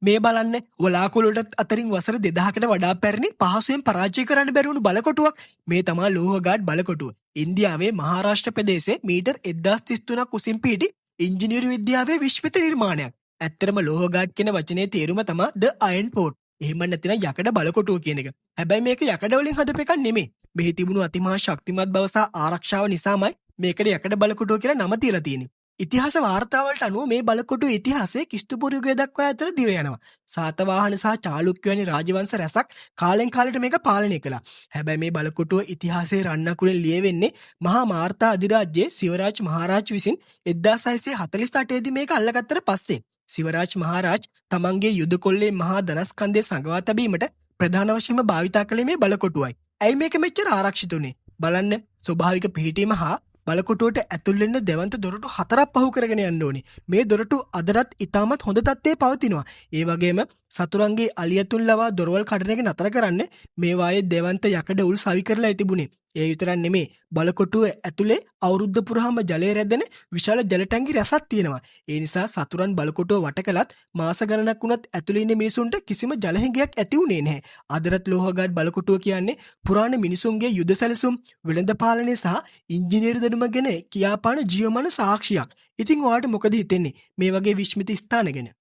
මේ බලන්න වලාකුළුටත් අතරින් වසර 2000කට වඩා පැරණි පහසුවෙන් පරාජය කරන්න බැරි වුණු බලකොටුවක්. මේ තමයි ලෝහගාඩ් බලකොටුව. ඉන්දියාවේ මහාරාෂ්ට්‍ර ප්‍රදේශයේ මීටර් 1033ක් උසින් පිහිටි ඉංජිනේරු විද්‍යාවේ විශ්මිත නිර්මාණයක්. ඇත්තටම ලෝහගාඩ් කියන වචනේ තේරුම තමයි ද අයන් පෝට්. එහෙම නැත්නම් යකඩ බලකොටුව කියන එක. හැබැයි මේක යකඩ වලින් හදපු එකක් නෙමෙයි. මෙහි තිබුණු අතිමහා ශක්තිමත් බව සහ ආරක්ෂාව නිසාමයි මේකට යකඩ බලකොටුව කියලා නම තියලා තියෙන්නේ. ඉතිහාස වාර්තාවලට අනුව මේ බලකොටුවේ ඉතිහාසය ක්‍රිස්තුපූර්ව යුගය දක්වා ඇතර දිව යනවා. සාතවාහන සහ චාලුක්‍ය වැනි රාජවංශ රැසක් කාලෙන් කාලට මේක පාලනය කළා. හැබැයි මේ බලකොටුව ඉතිහාසයේ රන්නකුරෙන් ලියවෙන්නේ මහා මාර්තා අධිරාජ්‍යයේ සිවරාජ් මහරජ විසින් 1648 දී මේක අල්ලගත්තට පස්සේ. සිවරාජ් මහරජ තමන්ගේ යුද කොල්ලේ මහා ධනස්කන්ධය සංගවා තැබීමට ප්‍රධාන වශයෙන්ම භාවිතා කළේ මේ බලකොටුවයි. ඇයි මේක මෙච්චර ආරක්ෂිත උනේ? බලන්න ස්වභාවික පිහිටීම හා බලකොටුවට ඇතුල් වෙන්න දෙවන්ත දොරටු 4ක් පහු කරගෙන යන්න ඕනේ. මේ දොරටු අදටත් ඉතාමත් හොඳ තත්ත්වයේ පවතිනවා. ඒ වගේම සතුරන්ගේ අලියතුන් ලවා දොරවල් කඩන එක නතර කරන්න මේ වායේ දෙවන්ත යකඩ උල් සවි කරලා තිබුණේ. ඒ විතරක් නෙමේ බලකොටුව ඇතුලේ අවුරුද්ද පුරාම ජලය රැඳෙන විශාල ජල ටැංකි රැසක් තියෙනවා. ඒ නිසා සතුරන් බලකොටුව වට කළත් මාස ගණනක් වුණත් ඇතුලේ ඉන්න මිනිසුන්ට කිසිම ජල හිඟයක් ඇති වුණේ නැහැ. අදටත් ලෝහගාඩ් බලකොටුව කියන්නේ පුරාණ මිනිසුන්ගේ යුද සැලසුම්, වෙළඳ පාලනය සහ ඉංජිනේරු දැනුම ගැන කියාපාන ජීවමාන සාක්ෂියක්. ඉතින් ඔයාලට මොකද හිතෙන්නේ මේ වගේ විශ්මිත ස්ථාන ගැන?